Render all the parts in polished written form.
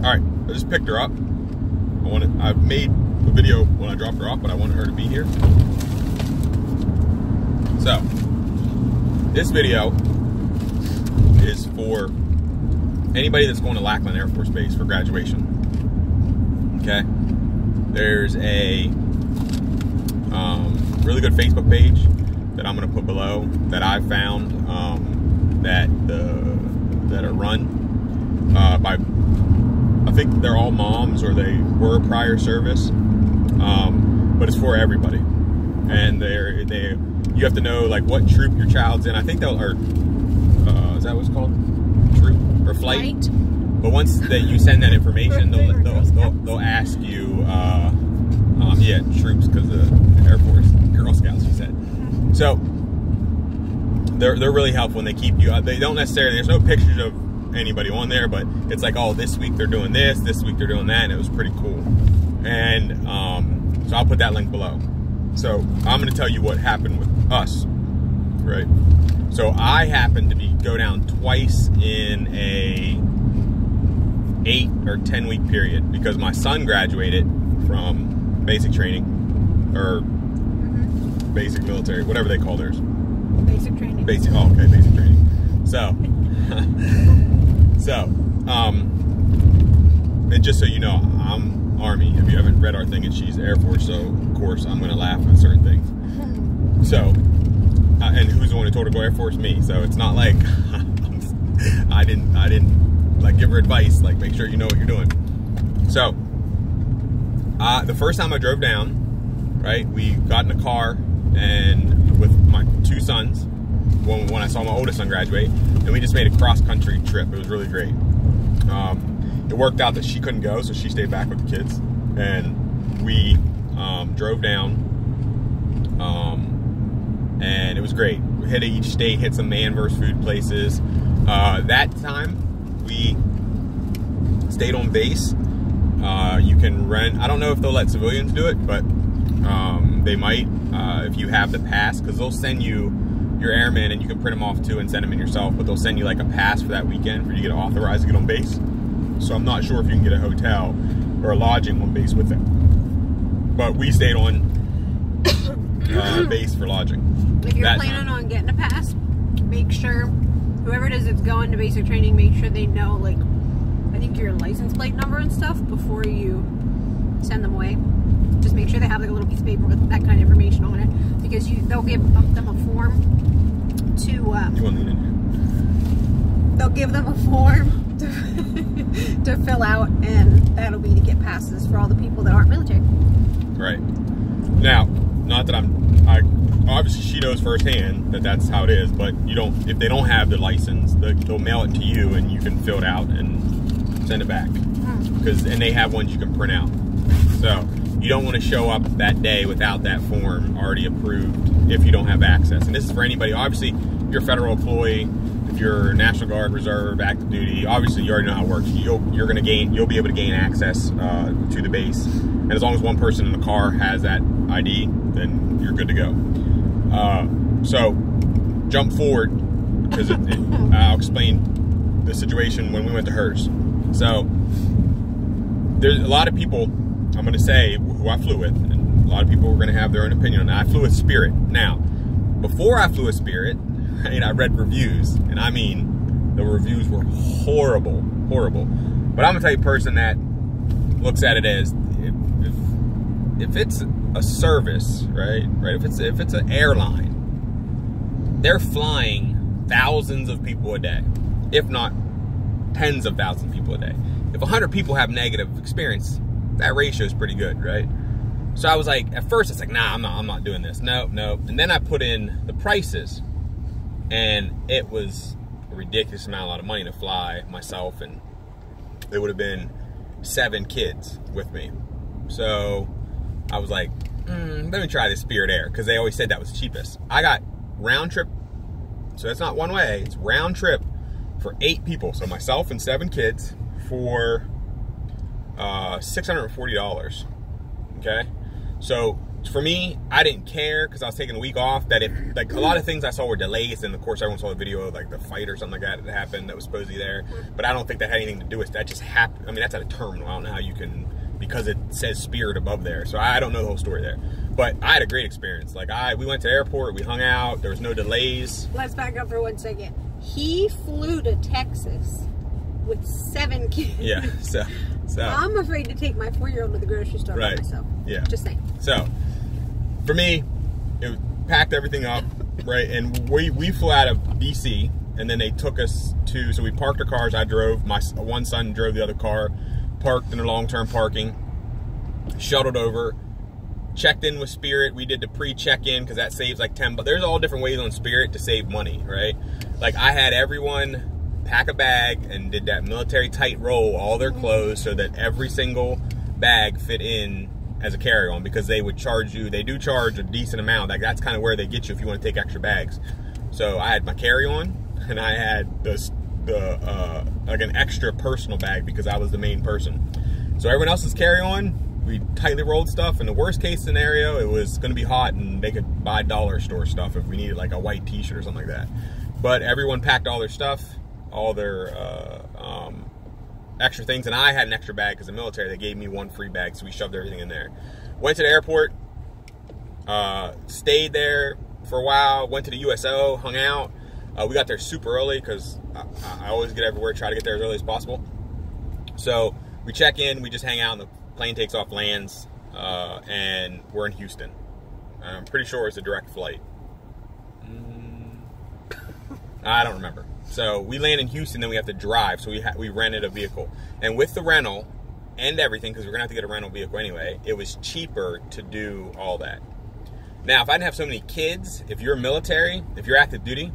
Alright, I just picked her up. I made a video when I dropped her off, but I wanted her to be here. So, this video is for anybody that's going to Lackland Air Force Base for graduation. Okay? There's a really good Facebook page that I'm going to put below that I found that are run by, I think they're all moms or they were prior service, but it's for everybody. And you have to know like what troop your child's in. I think they'll, or is that what's called? Troop or flight? But once that you send that information, they'll ask you, yeah, troops, because the Air Force, Girl Scouts, you said. So they're really helpful, and they keep you. They don't necessarily. There's no pictures of anybody on there, but it's like, oh, this week they're doing this week they're doing that, and it was pretty cool. And so I'll put that link below. So I'm going to tell you what happened with us, right? So I happened to go down twice in a 8 or 10 week period because my son graduated from basic training or basic military, whatever they call theirs. Basic training. Basic. Oh, okay, basic training. So, and just so you know, I'm Army. If you haven't read our thing, and she's Air Force, so of course I'm going to laugh at certain things. So, and who's the one who told her to go Air Force? Me. So it's not like I didn't like give her advice, like make sure you know what you're doing. So, the first time I drove down, right, we got in a car and with my 2 sons. When I saw my oldest son graduate, and we just made a cross-country trip. It was really great. It worked out that she couldn't go, so she stayed back with the kids, and we drove down, and it was great. We hit each state, hit some man versus food places. That time, we stayed on base. You can rent, I don't know if they'll let civilians do it, but they might if you have the pass, because they'll send you your airman, and you can print them off too and send them in yourself, but they'll send you like a pass for that weekend for you to get authorized to get on base. So I'm not sure if you can get a hotel or a lodging on base with it, but we stayed on base for lodging. If you're planning on getting a pass, make sure whoever it is that's going to basic training, make sure they know, like, I think your license plate number and stuff before you send them away. Just make sure they have like a little piece of paper with that kind of information on it, because they'll give them a form to. You want to lean in here? They'll give them a form to fill out, and that'll be to get passes for all the people that aren't military. Right. Now, not that obviously she knows firsthand that that's how it is, but you don't. If they don't have the license, they'll mail it to you, and you can fill it out and send it back. And they have ones you can print out. So you don't want to show up that day without that form already approved if you don't have access. And this is for anybody. Obviously, if you're a federal employee, if you're National Guard, Reserve, active duty, obviously you already know how it works. You'll be able to gain access to the base. And as long as one person in the car has that ID, then you're good to go. So jump forward, because I'll explain the situation when we went to hers. So there's a lot of people, I'm going to say, who I flew with, and a lot of people are going to have their own opinion on that. I flew with Spirit. Now, before I flew with Spirit, right, I read reviews, and I mean, the reviews were horrible, horrible. But I'm going to tell you a person that looks at it as, if it's a service, right, if it's an airline, they're flying thousands of people a day, if not tens of thousands of people a day. If 100 people have negative experience, that ratio is pretty good, right? So I was like, at first it's like, nah, I'm not doing this. No. And then I put in the prices, and it was a ridiculous amount, a lot of money to fly myself, and it would have been 7 kids with me. So I was like, let me try this Spirit Air, because they always said that was cheapest. I got round trip, so that's not one way, it's round trip for 8 people. So myself and 7 kids for $640. Okay, so for me, I didn't care because I was taking a week off. That if like a lot of things I saw were delays, and of course everyone saw the video of like the fight or something like that happened that was supposedly there. But I don't think that had anything to do with that. Just happened. I mean, that's at a terminal. I don't know how you can, because it says Spirit above there. So I don't know the whole story there. But I had a great experience. Like we went to the airport, we hung out. There was no delays. Let's back up for 1 second. He flew to Texas with 7 kids. Yeah. So I'm afraid to take my 4-year-old to the grocery store by myself. Yeah. Just saying. So, for me, it packed everything up, right? And we flew out of DC, and then they took us to, so we parked our cars. I drove, my one son drove the other car, parked in a long-term parking, shuttled over, checked in with Spirit. We did the pre-check-in because that saves like 10 bucks. There's all different ways on Spirit to save money, right? Like I had everyone pack a bag and did that military tight roll, all their clothes, so that every single bag fit in as a carry-on, because they would charge you, they do charge a decent amount. Like that's kind of where they get you if you want to take extra bags. So I had my carry-on, and I had like an extra personal bag because I was the main person. So everyone else's carry-on, we tightly rolled stuff. In the worst case scenario, it was going to be hot and they could buy dollar store stuff if we needed like a white t-shirt or something like that. But everyone packed all their stuff, all their extra things, and I had an extra bag because the military, they gave me 1 free bag, so we shoved everything in there. Went to the airport, stayed there for a while, went to the USO, hung out. We got there super early because I always get everywhere, try to get there as early as possible. So we check in, we just hang out, and the plane takes off, lands, and we're in Houston. I'm pretty sure it's a direct flight. I don't remember. So we land in Houston, then we have to drive. So we rented a vehicle. And with the rental and everything, because we're going to have to get a rental vehicle anyway, it was cheaper to do all that. Now, if I didn't have so many kids, if you're military, if you're active duty,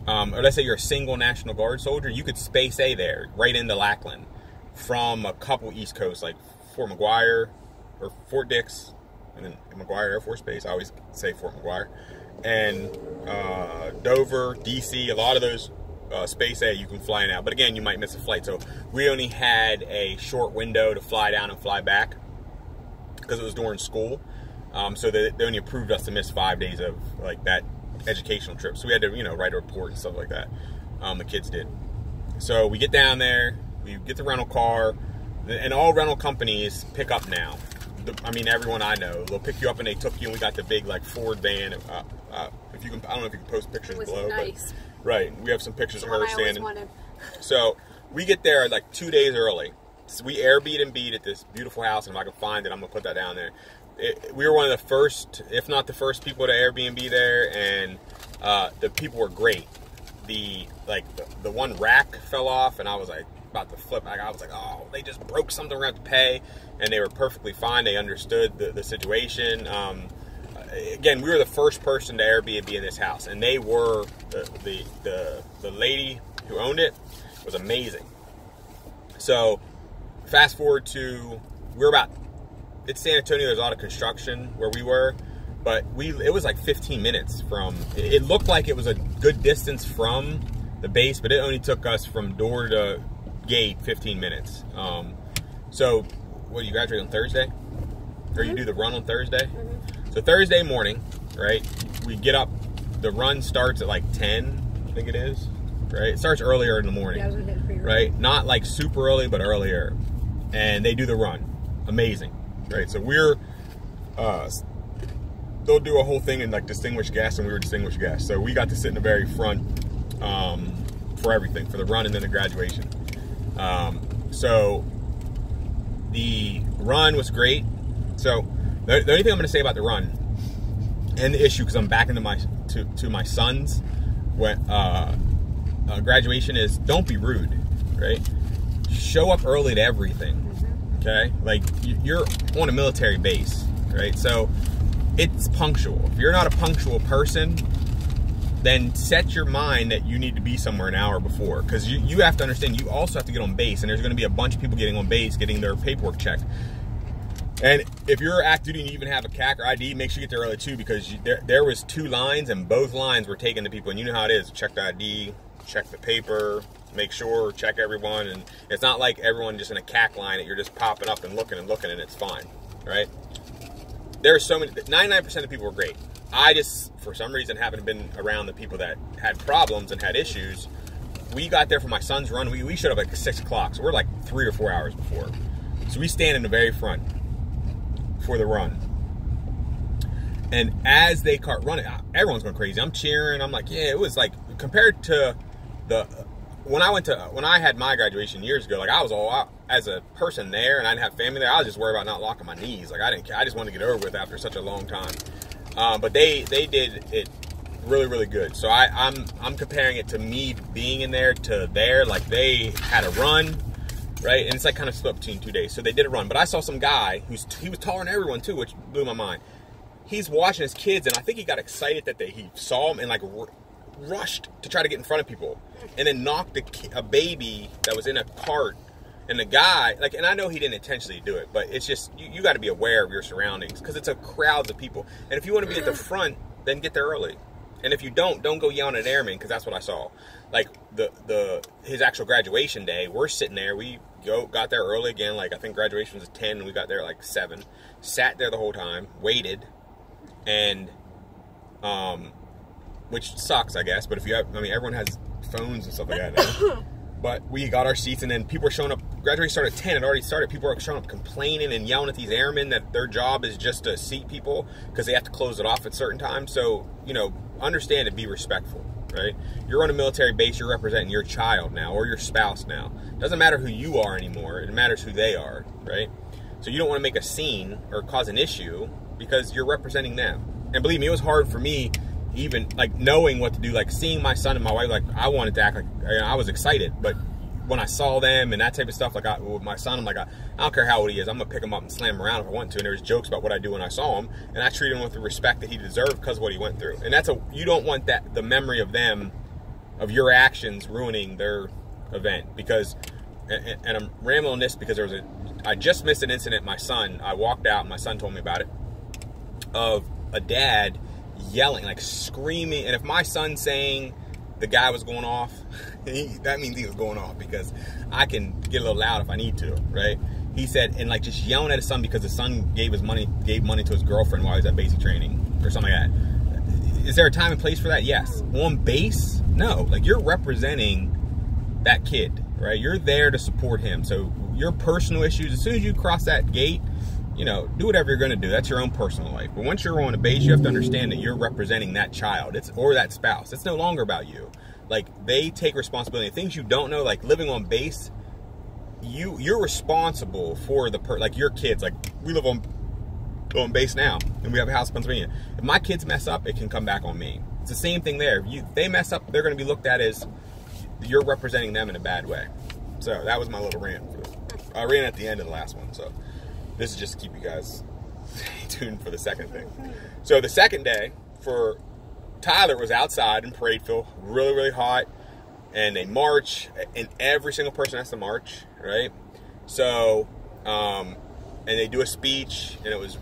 or let's say you're a single National Guard soldier, you could space A there, right into Lackland, from a couple East Coast, like Fort McGuire, or Fort Dix, and then McGuire Air Force Base. I always say Fort McGuire. And Dover, DC, a lot of those space A you can fly in out, but again, you might miss a flight. So we only had a short window to fly down and fly back because it was during school. So they only approved us to miss 5 days of like that educational trip. So we had to, you know, write a report and stuff like that. The kids did. So we get down there, we get the rental car, and all rental companies pick up now. I mean, everyone I know, they'll pick you up, and they took you, and we got the big like Ford van. If you can, I don't know if you can post pictures below. Nice. But, right, we have some pictures of her standing. Wanted. So we get there like 2 days early. So we AirBNB'd at this beautiful house, and if I can find it, I'm gonna put that down there. We were one of the first, if not the first people to Airbnb there, and the people were great. The one rack fell off, and I was like about to flip. I was like, oh, they just broke something, we're gonna have to pay. And they were perfectly fine. They understood the situation. Again, we were the first person to Airbnb in this house, and they were the lady who owned it was amazing. So fast forward to, it's San Antonio. There's a lot of construction where we were, but it was like 15 minutes from. It looked like it was a good distance from the base, but it only took us from door to gate 15 minutes. So. What, you graduate on Thursday? Or you do the run on Thursday? So Thursday morning, right, we get up, the run starts at like 10, I think it is, right? It starts earlier in the morning, right? Not like super early, but earlier. And they do the run. Amazing, right? So they'll do a whole thing in like distinguished guests, and we were distinguished guests. So we got to sit in the very front for everything, for the run and then the graduation. So the run was great. So the only thing I'm going to say about the run and the issue, because I'm back into my son's graduation, is don't be rude, right? Show up early to everything, okay? Like you're on a military base, right? So it's punctual. If you're not a punctual person, then set your mind that you need to be somewhere an hour before, because you have to understand you also have to get on base, and there's going to be a bunch of people getting on base, getting their paperwork checked. And if you're active duty and you even have a CAC or ID, make sure you get there early too, because there was 2 lines, and both lines were taken to people, and you know how it is. Check the ID, check the paper, make sure, check everyone, and it's not like everyone just in a CAC line that you're just popping up and looking and it's fine, right? there are so many, 99% of people were great. I just, for some reason, haven't been around the people that had problems and had issues. We got there for my son's run. We showed up like 6 o'clock, so we're like 3 or 4 hours before. So we stand in the very front for the run. And as they start running, everyone's going crazy. I'm cheering. I'm like, yeah, it was like, compared to when I had my graduation years ago, like I was all out as a person there, and I didn't have family there. I was just worried about not locking my knees. Like I just wanted to get over with after such a long time. But they did it really, really good. So I'm comparing it to me being in there to there. Like they had a run, right? And it's like kind of split between 2 days. So they did a run. But I saw some guy he was taller than everyone too, which blew my mind. He's watching his kids, and I think he got excited that he saw him and like rushed to try to get in front of people, and then knocked a baby that was in a cart. And the guy, like, and I know he didn't intentionally do it, but it's just, you got to be aware of your surroundings, because it's a crowd of people. And if you want to be at the front, then get there early. And if you don't go yelling at airmen, because that's what I saw. Like, his actual graduation day, we're sitting there, we got there early again, like, I think graduation was at 10, and we got there at like 7. Sat there the whole time, waited, and, which sucks, I guess, but if you have, I mean, everyone has phones and stuff like that now. But we got our seats, and then people were showing up. Graduation started at 10. It already started. People were showing up complaining and yelling at these airmen that their job is just to seat people because they have to close it off at certain times. So, you know, understand and be respectful, right? You're on a military base. You're representing your child now or your spouse now. It doesn't matter who you are anymore. It matters who they are, right? So you don't want to make a scene or cause an issue because you're representing them. And believe me, it was hard for me, even like knowing what to do, like seeing my son and my wife, like I wanted to act like, you know, I was excited, but when I saw them and that type of stuff, like with my son, I'm like, I don't care how old he is, I'm gonna pick him up and slam him around if I want to. And there's jokes about what I do when I saw him, and I treat him with the respect that he deserved because of what he went through. And you don't want that, the memory of them, of your actions ruining their event. Because, and I'm rambling on this because I just missed an incident. I walked out and my son told me about it, of a dad yelling, like screaming. And if my son's saying the guy was going off, that means he was going off, because I can get a little loud if I need to, right? He said, and like just yelling at his son because his son gave money to his girlfriend while he was at basic training or something like that. Is there a time and place for that? Yes. On base? No. Like, you're representing that kid, right? You're there to support him. So your personal issues, as soon as you cross that gate, you know, do whatever you're going to do. That's your own personal life. But once you're on a base, you have to understand that you're representing that child, or that spouse. It's no longer about you. Like, they take responsibility. Things you don't know, like living on base, you're responsible for like your kids. Like, we live on base now, and we have a house in Pennsylvania. If my kids mess up, it can come back on me. It's the same thing there. If they mess up, they're going to be looked at as you're representing them in a bad way. So that was my little rant. I ran at the end of the last one, so this is just to keep you guys tuned for the second thing. So the second day for Tyler was outside in parade field, really, really hot, and they march, and every single person has to march, right? So, and they do a speech, and it was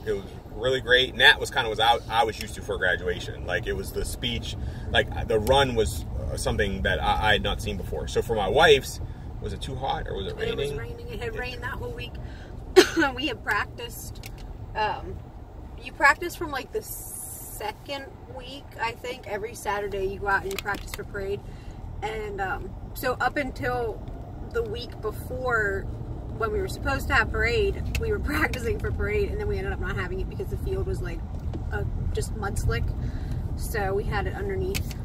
really great. And that was kind of what I was used to for graduation. Like, it was the speech, like the run was something that I had not seen before. So for my wife's, was it too hot or was it raining? It was raining. It had rained that whole week. We had practiced. You practice from like the second week, I think. Every Saturday you go out and you practice for parade. And so up until the week before, when we were supposed to have parade, we were practicing for parade, and then we ended up not having it because the field was like just mud slick. So we had it underneath.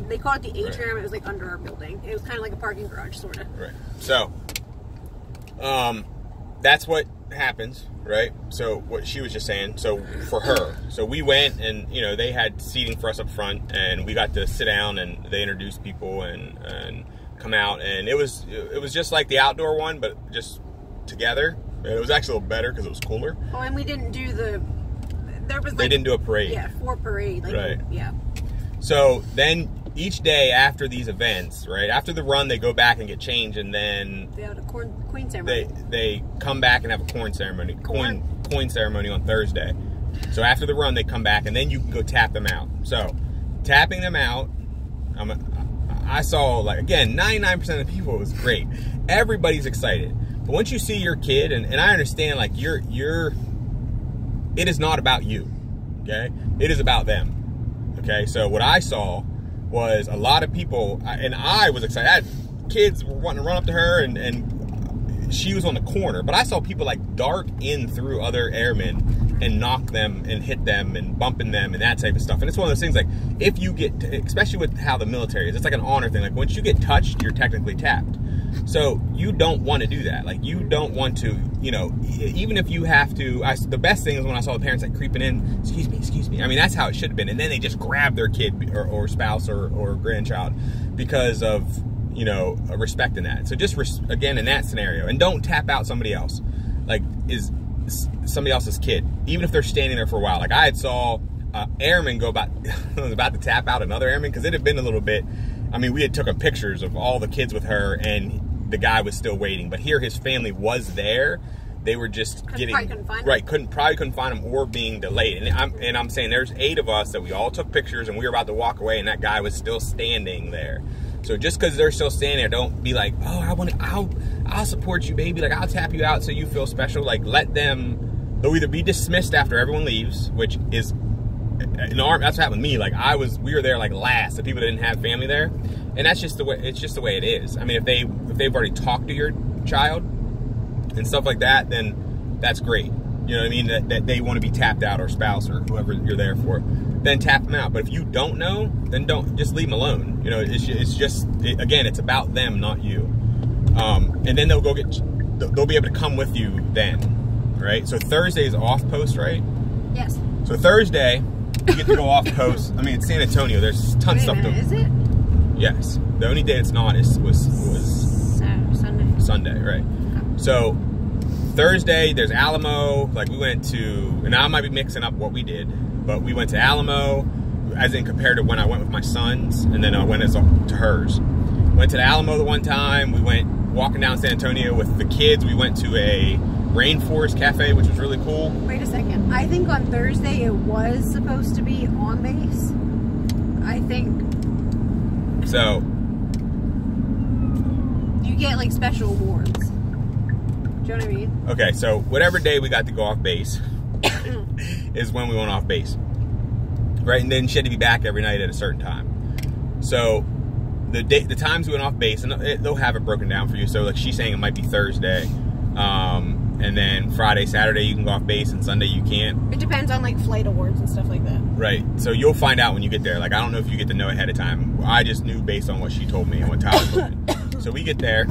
They call it the atrium. Right. It was like under our building. It was kind of like a parking garage, sort of. Right. So, that's what happens, right? So what she was just saying. So for her, so we went, and you know, they had seating for us up front, and we got to sit down, and they introduced people and come out, and it was just like the outdoor one, but just together. It was actually a little better because it was cooler. Oh, and we didn't do they didn't do a parade. Yeah, for parade. Like, right. Yeah. So then each day after these events, right, after the run, they go back and get changed, and then they have a coin ceremony. They come back and have a coin ceremony on Thursday. So after the run, they come back, and then you can go tap them out. So tapping them out, I saw, like, again, 99% of the people, it was great. Everybody's excited. But once you see your kid, and I understand, like, you're it is not about you, okay? It is about them, okay? So what I saw was a lot of people, and I was excited. I had kids were wanting to run up to her, and she was on the corner, but I saw people like dart in through other airmen and knock them and hit them and bumping them and that type of stuff. And it's one of those things, like, if you get, especially with how the military is, it's like an honor thing. Like, once you get touched, you're technically tapped. So you don't want to do that. Like, you don't want to, you know, even if you have to. The best thing is when I saw the parents like creeping in, excuse me. I mean, that's how it should have been. And then they just grab their kid or spouse or grandchild because of, you know, respecting that. So just again, in that scenario, and don't tap out somebody else, like, is somebody else's kid, even if they're standing there for a while. Like, I had saw airman go about was about to tap out another airman because it had been a little bit. I mean, we had taken pictures of all the kids with her, and the guy was still waiting. But here, his family was there. They were just getting right. Probably couldn't find him, or being delayed. And I'm saying there's 8 of us that we all took pictures, and we were about to walk away, and that guy was still standing there. So just because they're still standing there, don't be like, oh, I'll support you, baby. Like, I'll tap you out so you feel special. Like, let them. They'll either be dismissed after everyone leaves, which is that's what happened with me. Like, we were there like last, the people that didn't have family there, and that's just the way. It's just the way it is. I mean, if they've already talked to your child and stuff like that, then that's great. You know what I mean? That they want to be tapped out, or spouse, or whoever you're there for, then tap them out. But if you don't know, then don't, just leave them alone. You know, again, it's about them, not you. And then they'll be able to come with you then, right? So Thursday is off post, right? Yes. So Thursday, you get to go off post. I mean, it's San Antonio. There's tons of stuff to. Is it? Yes. The only day it's not was Sunday. Sunday, right? Okay. So Thursday, there's Alamo. Like, we went to, and I might be mixing up what we did, but we went to Alamo, as in compared to when I went with my sons, and then I went to hers. Went to the Alamo the one time. We went walking down San Antonio with the kids. We went to a rainforest cafe, which was really cool. Wait a second. I think on Thursday it was supposed to be on base. I think. So. You get like special awards. Do you know what I mean? Okay, so whatever day we got to go off base is when we went off base. Right, and then she had to be back every night at a certain time. So the times we went off base, and they'll have it broken down for you. So like, she's saying it might be Thursday. And then Friday, Saturday you can go off base, and Sunday you can't. It depends on like flight awards and stuff like that. Right. So you'll find out when you get there. Like, I don't know if you get to know ahead of time. I just knew based on what she told me and what Tyler told me. So we get there.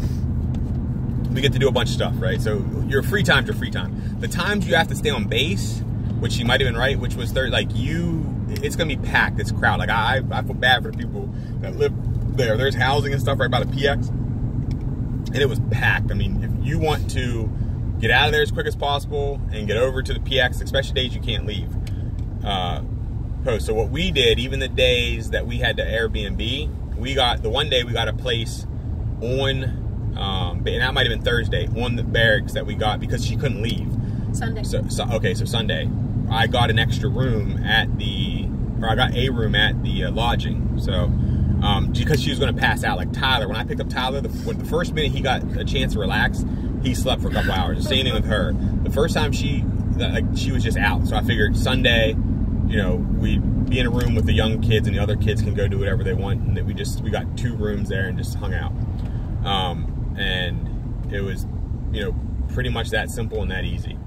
We get to do a bunch of stuff, right? So your free time's your free time. The times you have to stay on base, which she might have been right, which was it's gonna be packed. It's crowded. Like, I feel bad for the people that live there. There's housing and stuff right by the PX, and it was packed. I mean, if you want to get out of there as quick as possible and get over to the PX, especially days you can't leave post. So what we did, even the days that we had to Airbnb, the one day we got a place on, and that might have been Thursday, on the barracks that we got because she couldn't leave. Sunday. So Sunday, I got an extra room I got a room at the lodging. So, because she was going to pass out. Like Tyler, when I picked up Tyler, the first minute he got a chance to relax, he slept for a couple hours. The same thing with her. The first time she was just out. So I figured Sunday, you know, we'd be in a room with the young kids, and the other kids can go do whatever they want, and that we got 2 rooms there and just hung out. And it was, you know, pretty much that simple and that easy.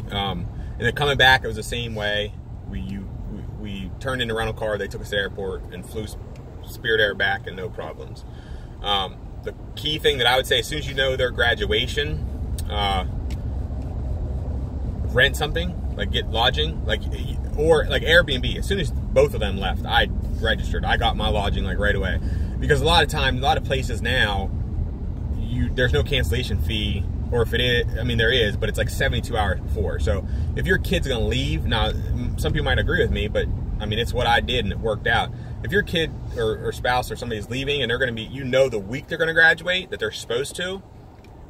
And then coming back, it was the same way. We turned in a rental car. They took us to the airport and flew Spirit Air back, and no problems. The key thing that I would say, as soon as you know their graduation, rent something, like get lodging, or Airbnb. As soon as both of them left, I registered. I got my lodging like right away, because a lot of places now, there's no cancellation fee, or if it is, I mean there is, but it's like 72 hours before. So if your kid's gonna leave, now some people might agree with me, but I mean it's what I did and it worked out. If your kid or spouse or somebody's leaving and they're gonna be, you know, the week they're gonna graduate that they're supposed to,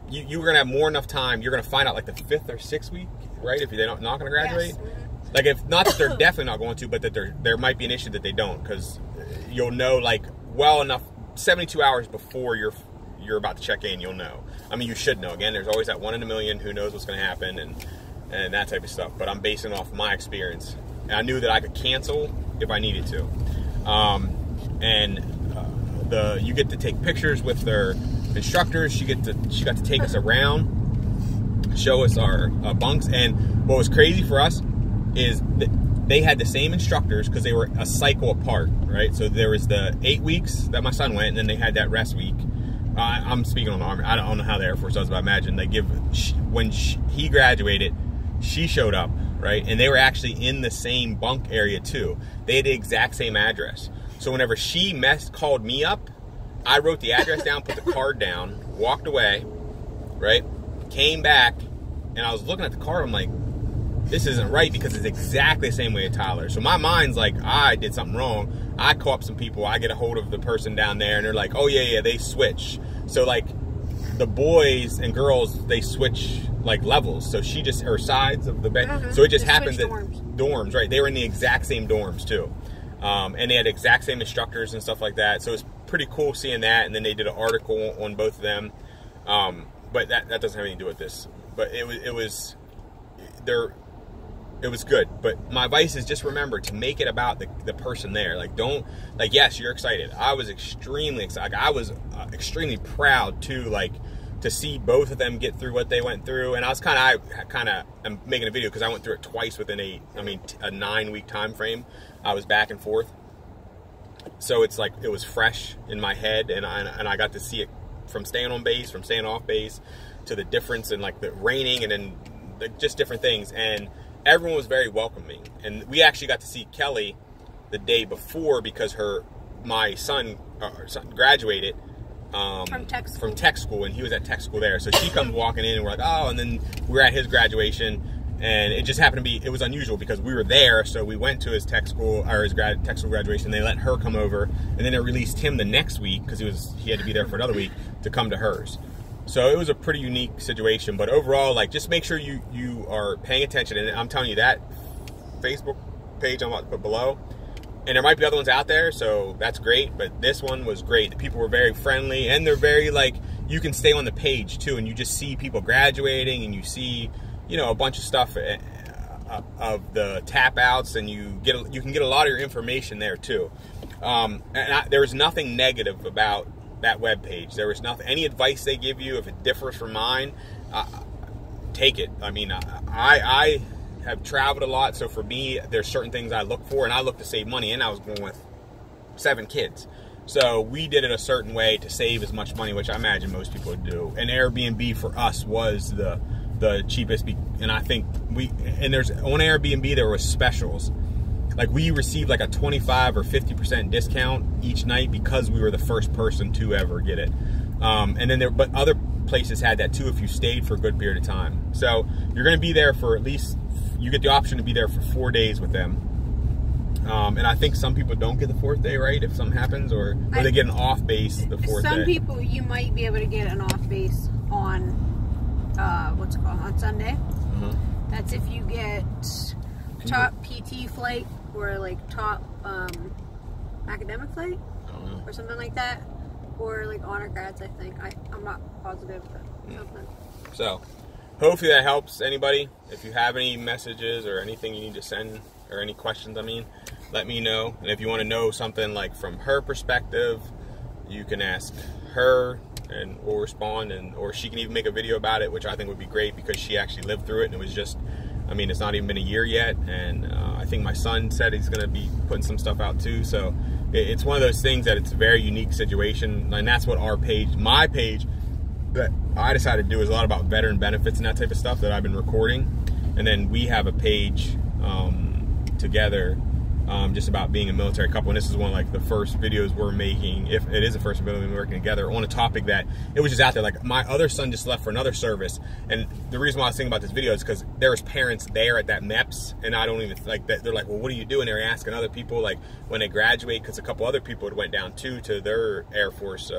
you're gonna have more enough time. You're gonna find out like the 5th or 6th week, right? If they're not gonna graduate. Yes. Like, if not that they're definitely not going to, but that there might be an issue that they don't, because you'll know like well enough, 72 hours before you're about to check in, you'll know. I mean, you should know. Again, there's always that 1 in a million who knows what's going to happen, and and that type of stuff. But I'm basing off my experience. And I knew that I could cancel if I needed to. You get to take pictures with their instructors. She got to take us around, show us our bunks. And what was crazy for us is that they had the same instructors because they were a cycle apart, right? So there was the 8 weeks that my son went, and then they had that rest week. I'm speaking on the Army. I don't know how the Air Force does, but I imagine they give, when he graduated, she showed up, right? And they were actually in the same bunk area too. They had the exact same address. So whenever she called me up, I wrote the address down, put the card down, walked away, right? Came back, and I was looking at the card. I'm like, this isn't right because it's exactly the same way as Tyler. So my mind's like, I did something wrong. I call up some people. I get a hold of the person down there, and they're like, oh, yeah, they switch. So, like, the boys and girls, they switch, like, levels. So she just, her sides of the bed. So it just happened that dorms, right? They were in the exact same dorms, too. And they had exact same instructors and stuff like that. So it was pretty cool seeing that. And then they did an article on both of them. But that doesn't have anything to do with this. But it was good. But my advice is just remember to make it about the person there. Like, yes, you're excited. I was extremely excited. I was extremely proud too, like, to see both of them get through what they went through. And I was kind of I'm making a video because I went through it twice within a 9-week time frame. I was back and forth. So it's like, it was fresh in my head, and I got to see it from staying on base, from staying off base, to the difference in, like, the raining, and then just different things. And everyone was very welcoming. And we actually got to see Kelly the day before because my son graduated from tech school, and he was at tech school there. So she comes walking in, and we're like, oh, and then we're at his graduation, and it just happened to be, it was unusual because we were there. So we went to his tech school, or his tech school graduation. They let her come over, and then they released him the next week because he had to be there for another week to come to hers. So it was a pretty unique situation, but overall, like, just make sure you are paying attention. And I'm telling you, that Facebook page I'm about to put below, and there might be other ones out there, so that's great, but this one was great. The people were very friendly, and they're very, like, you can stay on the page too, and you just see people graduating, and you see, a bunch of stuff of the tap outs, and you can get a lot of your information there too. There was nothing negative about that web page. There was nothing, any advice they give you, if it differs from mine, take it. I mean, I have traveled a lot, so for me, there's certain things I look for, and I look to save money, and I was going with 7 kids. So we did it a certain way to save as much money, which I imagine most people would do. And Airbnb for us was the cheapest, and I think there's on Airbnb there were specials. Like, we received like a 25 or 50% discount each night because we were the first person to ever get it. And then but other places had that too if you stayed for a good period of time. So you're going to be there for at least, you get the option to be there for 4 days with them. And I think some people don't get the 4th day, right? If something happens, or they get an off base the 4th day. Some people, you might be able to get an off base on, what's it called, on Sunday. That's if you get top PT flight, or like top academic flight, or something like that, or like honor grads, I think. I'm not positive, but something. So hopefully that helps anybody. If you have any messages or anything you need to send, or any questions, let me know. And if you want to know something like from her perspective, you can ask her, and we'll respond, or she can even make a video about it, which I think would be great because she actually lived through it, and it was just, it's not even been a year yet, and I think my son said he's going to be putting some stuff out too. So it's one of those things that it's a very unique situation, and that's what my page that I decided to do is a lot about veteran benefits and that type of stuff that I've been recording. And then we have a page together just about being a military couple, and this is one of like the first videos we're making, if it is the first video we're working together on a topic that it was just out there. Like, my other son just left for another service, and the reason why I was thinking about this video is because there was parents there at that MEPS, and I don't even like that. They're like, well, what are you doing? They're asking other people like when they graduate, because a couple other people had went down too to their Air Force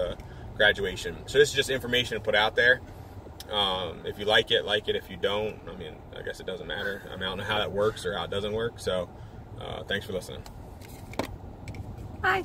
graduation. So this is just information to put out there. If you like it, like it. If you don't, I guess it doesn't matter. I don't know how that works or how it doesn't work. So thanks for listening. Bye.